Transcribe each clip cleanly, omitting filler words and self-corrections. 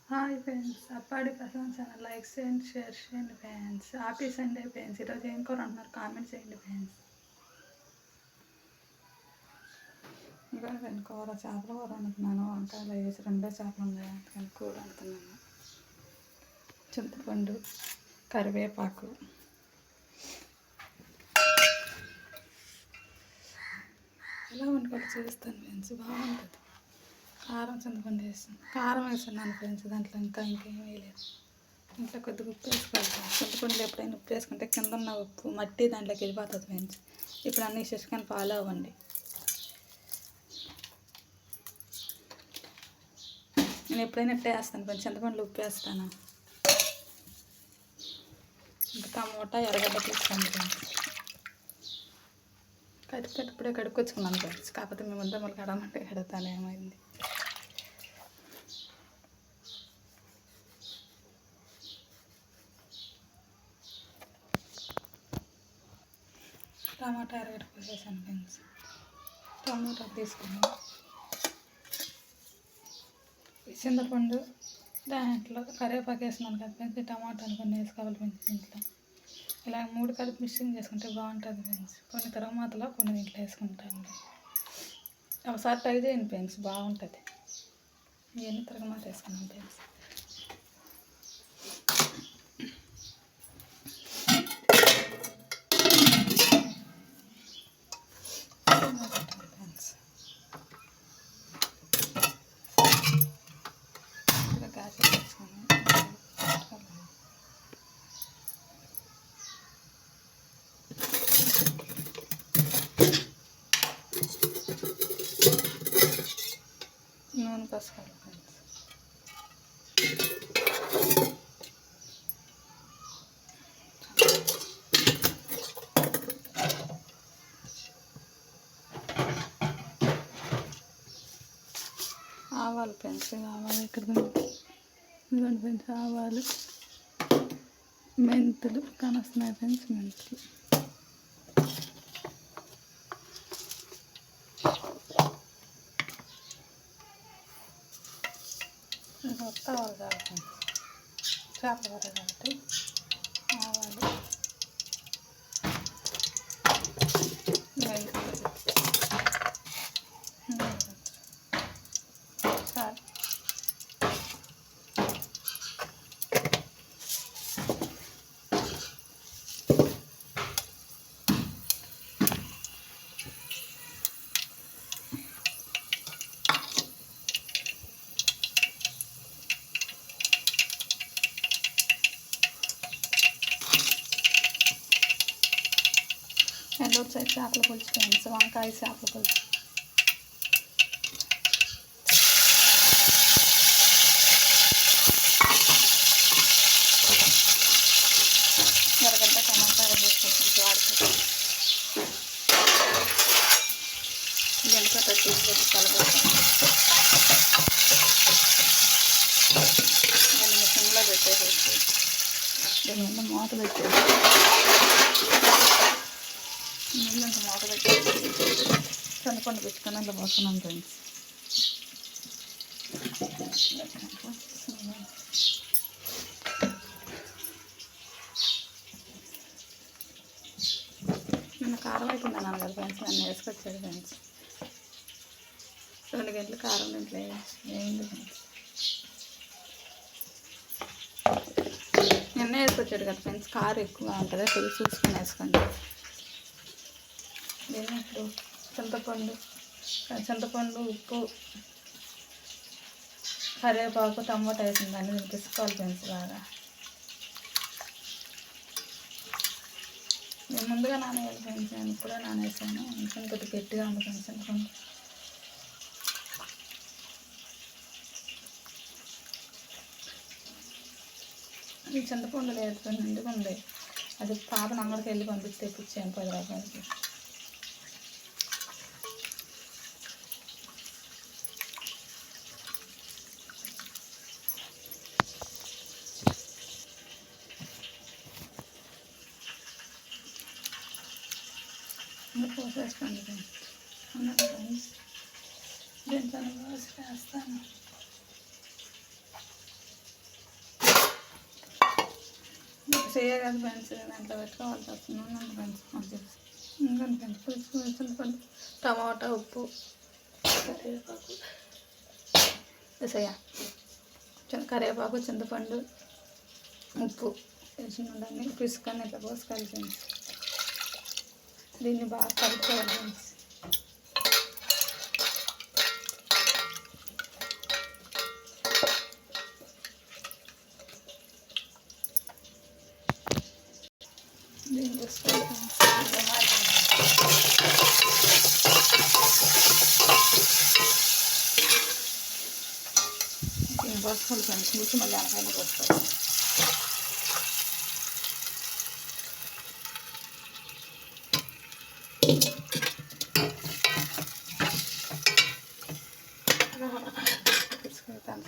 Hi friends, Appadi Prasad channel like చేయండి, share చేయండి friends. Happy Sunday friends. ఈరోజు ఏం కూర అంటున్నారు కామెంట్ చేయండి ఫ్రెండ్స్. ఇంకా నేను కూర చేపల కూర వండుతున్నాను. వంకాయలు వేసి 2 చేపలు ఉన్నాయి, అందుకని కూర వండుతున్నాను. చింతపండు, కరివేపాకు, ఎలా వండుకోవాలి చూస్తాను ఫ్రెండ్స్. బాగుంటుంది. కారం చింతపండు వేసాను, కారం వేస్తున్నాను ఫ్రెండ్స్. దాంట్లో ఇంకేం వేయలేదు. ఇంట్లో కొద్దిగా ఉప్పు వేసుకోవాలి. చింతపండులో ఎప్పుడైనా ఉప్పు వేసుకుంటే కింద ఉన్న ఉప్పు మట్టి దాంట్లోకి వెళ్ళిపోతుంది ఫ్రెండ్స్. ఇప్పుడు అన్ని సిస్టమ్ ఫాలో అవ్వండి. నేను ఎప్పుడైనా ఇట్టే వేస్తాను కొంచెం, చింతపండులో ఉప్పు వేస్తాను. ఇంకా టమోటా, ఎర్రగడ్డ తీసుకోండి ఫ్రెండ్స్. ఇప్పుడే కడుక్కొచ్చుకున్నాను ఫ్రెండ్స్. కాకపోతే మేము ముందు మళ్ళీ కడమంటే కడతాను, ఏమైంది. టమాటా ఎర్రగడ్డ కోసేసాను ఫ్రెండ్స్. టమాటా తీసుకున్నాను. చింతపండు, దాంట్లో కరివేపాకు వేసినాను కదా ఫ్రెండ్స్. టమాటాలు కొన్ని వేసుకోవాలి ఫ్రెండ్స్. దీంట్లో ఇలా 3 కలిపి మిక్సింగ్ చేసుకుంటే బాగుంటుంది ఫ్రెండ్స్. కొన్ని తిరగమాతలో కొన్ని దీంట్లో వేసుకుంటాను. ఒకసారి ట్రై చేయండి ఫ్రెండ్స్, బాగుంటుంది. ఇవన్నీ తిరగమాత వేసుకున్నాను ఫ్రెండ్స్. నూనె పోసుకోవాలి ఫ్రెండ్స్. ఆవాలు ఫ్రెండ్స్, ఆవాలు ఇదిగోండి ఫ్రెండ్స్. ఆవాలు, మెంతులు కానొస్తున్నాయి ఫ్రెండ్స్. మెంతులు, ఆవాలు కావాలి ఫ్రెండ్స్. చేపల కూర కాబట్టి ఆవాలు, మెంతులు, సార్ ఎండోటి సైడ్ చేపల పులుసు ఫ్రెండ్స్. వంకాయ చేపల పులుసు. ఎర్రగడ్డ, టమాటా వేసుకుంటాం వాడుకుంటాం. ఇదంతా తీసుకొచ్చి కలబెట్టాను. నేను మిషన్లో పెట్టేసేసి దీని మీద మూత పెట్టేసి ముందు మూత పెట్టేసి చింతపండు పెట్టుకొని అందులో పోతున్నాను ఫ్రెండ్స్. నిన్న కారం అయిపోయింది అన్నాను కదా ఫ్రెండ్స్. నన్ను వేసుకొచ్చాడు ఫ్రెండ్స్. 2 గంటలు కారం ఇంట్లో వేయండి ఫ్రెండ్స్. నిన్న వేసుకొచ్చాడు కదా ఫ్రెండ్స్. కారం ఎక్కువ ఉంటుంది, చూసుకొని వేసుకోండి. దీన్ని ఇప్పుడు చింతపండు, ఉప్పు, కరివేపాకు, టమోటా వేసిన దాన్ని దీన్ని పిసుకోవాలి ఫ్రెండ్స్ బాగా. నేను ముందుగా నానేయాలి ఫ్రెండ్స్. నేను ఇప్పుడే నానేసాను, అందుకని కొద్దిగా గట్టిగా ఉంది ఫ్రెండ్స్. చింతపండు ఈ చింతపండు లేదు ఫ్రెండ్, ఎందుకు ఉంది. అది పాప నంబర్కి వెళ్ళి పంపిస్తే తెప్పించాను 10 రూపాయలకి. పోసేసుకోండి ఫ్రెండ్స్. దీంట్లో వేస్తాను. చెయ్య కదా ఫ్రెండ్స్, దాంట్లో పెట్టుకోవాల్సి వస్తుంది ఫ్రెండ్స్. మంచిగా ఇంకా ఫ్రెండ్స్ చింతపండు, టమాటా, ఉప్పు, కరివేపాకు వేసేయ. కరివేపాకు, చింతపండు, ఉప్పు వేసిన దాన్ని పిసుకొని ఇట్లా పోసుకోవాలి ఫ్రెండ్స్. దీన్ని బాగా కలుపుకోవాలి ఫ్రెండ్స్. దీన్ని పోసుకోవాలి ఫ్రెండ్స్. మూసి మళ్ళీ అనపైన పోసుకోవాలి.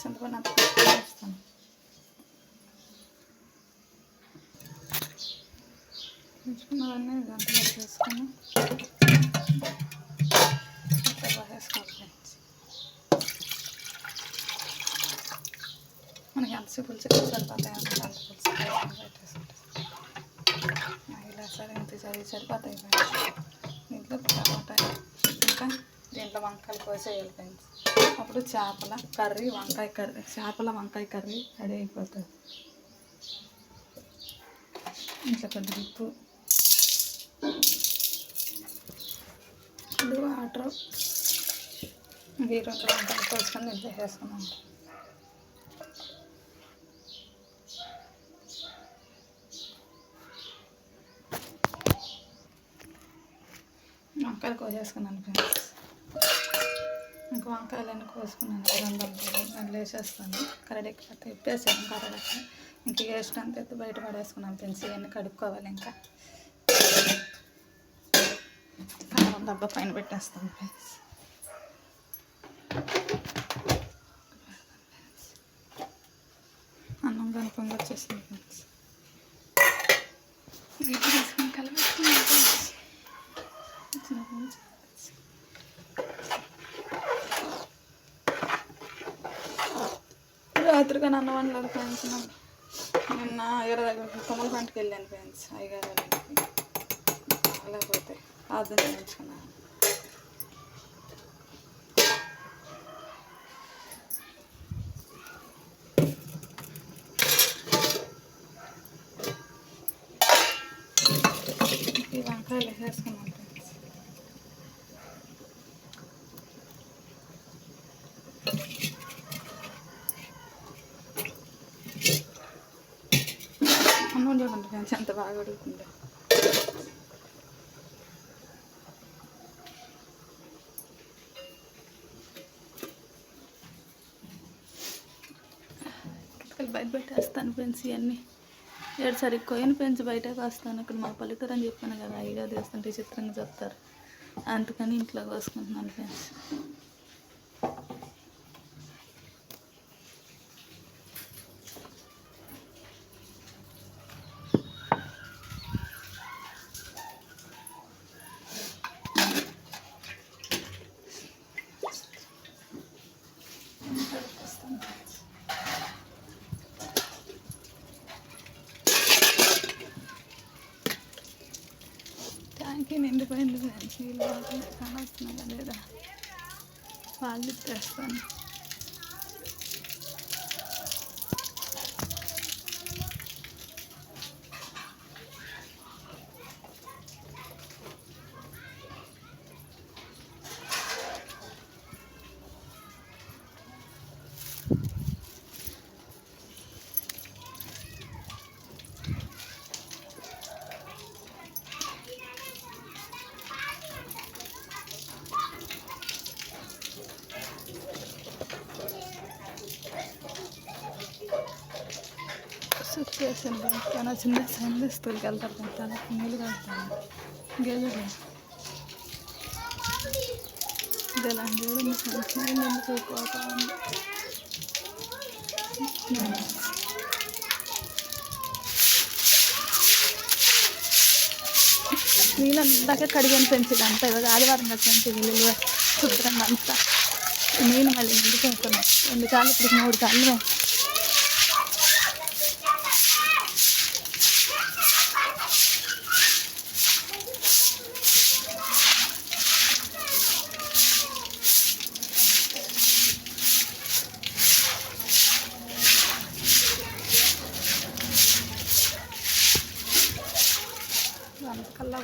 చింతపండు అంత వేస్తాను. ఉంచుకున్నవన్నీ దాంట్లో వేసుకొని బాగా వేసుకోవాలి ఫ్రెండ్స్. మనకి ఎంత పులుసు సరిపోతాయి అంత పులుసు పెట్టేసుకుంటాం. ఇలా సరే ఇంత సరిపోతాయి ఫ్రెండ్స్. దీంట్లో టమాటా ఇంకా దీంట్లో వంకాయలు కోసేయాలి ఫ్రెండ్స్. అప్పుడు చేపల వంకాయ కర్రీ రెడీ అయిపోతుంది. ఇంట్లో కొద్దిగా ఉప్పు, వాటర్, ఈ 2 వంకాయలు కోసుకొని దీంట్లో వేసుకున్నాం. వంకాయలు కోసేసుకున్నాను ఫ్రెండ్స్. ఇంక వంకాయలన్నీ కోసుకున్నాను. 2 వంకాయలు దాంట్లో వేసేస్తాను. కరడెక్కిపోతే ఇప్పేసాను కరడెక్క. ఇంక వేస్ట్ అంతా ఎత్తి బయట పడేసుకున్నాను ఫ్రెండ్స్. ఇవన్నీ కడుక్కోవాలి. ఇంకా కారం డబ్బా పైన పెట్టేస్తాను ఫ్రెండ్స్. అన్నం కానీ పొంగి వచ్చేస్తుంది ఫ్రెండ్స్. వీటి వేసుకొని కలిపేసుకున్నాను ఫ్రెండ్స్. రాత్రిగా అన్నం వండలేదు ఫ్రెండ్స్. నిన్న అయ్యగారి దగ్గరికి కొమ్మల పంటకి వెళ్ళాను ఫ్రెండ్స్. అయ్యగారు వాళ్ళకి లేకపోతే అర్థం చేయించుకున్నాను. ఈ వంకాయలు వేసుకున్నాను ఫ్రెండ్స్. అన్నం చూడండి ఫ్రెండ్స్ ఎంత బాగా ఉడుకుందో. కితకలు బయట పెట్టేస్తాను ఫ్రెండ్స్. ఇవన్నీ ఏడు సరిగ్గా కోయని ఫ్రెండ్స్ బయటకు వస్తాను. ఇక్కడ మా పల్లెటూరు అని చెప్పాను కదా, అయ్యగా తీస్తుంటే చిత్రంగా చెప్తారు. అందుకని ఇంట్లో కోసుకుంటున్నాను ఫ్రెండ్స్. ట్యాంకీ నిండిపోయింది ఫ్రెండ్స్. నీళ్ళు కానొస్తున్నాయి లేదా వాళ్ళు ఇచ్చేస్తాను. సిచ్యువేషన్ చాలా చిన్న సందేస్తులకి వెళ్తారు కదా, చాలా నీళ్ళు కడతాను గేదెలు. ఇది ఎలాంటి చూడండి ఫ్రెండ్స్. నీళ్ళు ఎందుకు పోతా ఉంది. నీళ్ళందాక కడిగాను ఫ్రెండ్స్. అంతా ఇవాళ ఆదివారం కదా ఫ్రెండ్స్. నీళ్ళు శుభ్రంగా అంతా నీళ్ళు మళ్ళీ ముందుకు వెళ్తున్నాయి. 2 సార్లు ఇప్పుడు 3 సార్లు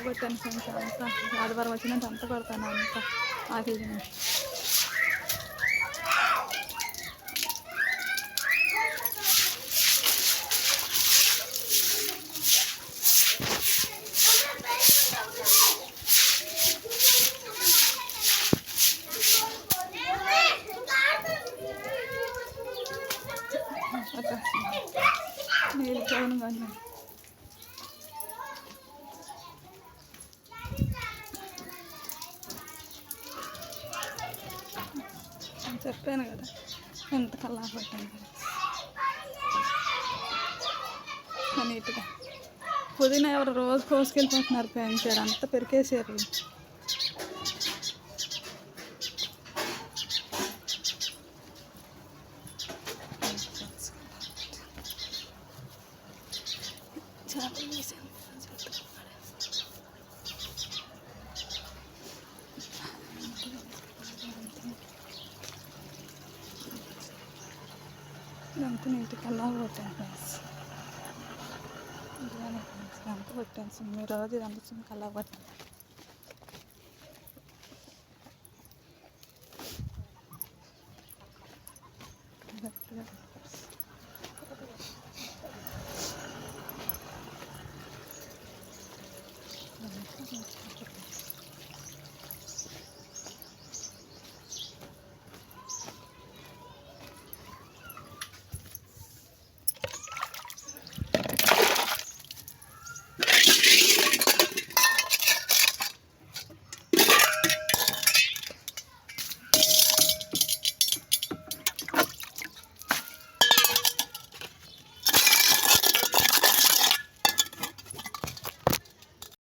కొట్టాను ఫ్రెండ్స్. అంతా ఆదివారం వచ్చినట్టు అంతా కొడతాను అంతా ఆకిలి. నీళ్ళు చదును కానీ చెప్పాను కదా ఎంత కల్లా పట్టాను నీట్గా. పుదీనా ఎవరు రోజు కోసుకెళ్ళిపోతున్నారు పెంచారు, అంతా పెరికేసారు. ఇదంతా నీటికి అలా కొట్టాను ఫ్రెండ్స్. ఇదంతా కొట్టాను. మీరు రోజు ఇదంతా చిన్న కల్లా కొట్టాను.